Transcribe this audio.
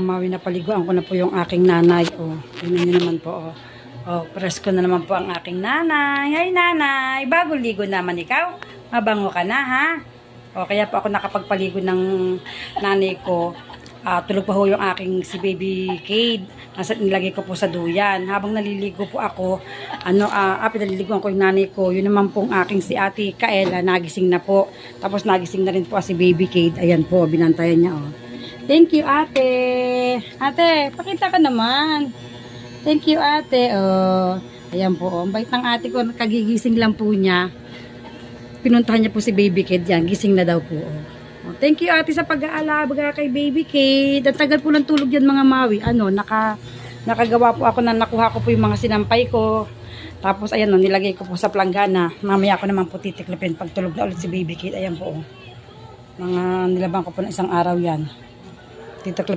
Mawi, na paliguan ko na po yung aking nanay. Oh, tingnan niyo naman po. Oh. Oh, presko na naman po ang aking nanay. Hi nanay, bagong ligo naman ikaw. Mabango ka na ha. O, kaya po ako nakapagpaligo ng nanay ko. Tulog pa ho yung aking si baby Cade. Nilagay ko po sa duyan. Habang naliligo po ako, pinaliliguan ko yung nanay ko. Yun naman pong aking si ate Kaela, nagising na po. Tapos nagising na rin po si baby Cade. Ayan po, binantayan niya. Oh. Thank you ate. Ate, pakita ka naman. Thank you ate. Oh. Ayan po. Ang bait ng ate ko, kagigising lang po niya. Pinuntahan niya po si baby Cade yan. Gising na daw po. Oh. Thank you ate sa pag-aalaga kay baby Cade. Ang tagal po ng tulog yan mga Mawi. Nakagawa po ako na nakuha ko po yung mga sinampay ko. Tapos ayan nilagay ko po sa planggana. Mamaya ko naman po titiklipin pag tulog na ulit si baby Cade. Ayan po. Mga nilabang ko po ng isang araw yan. Titiklipin.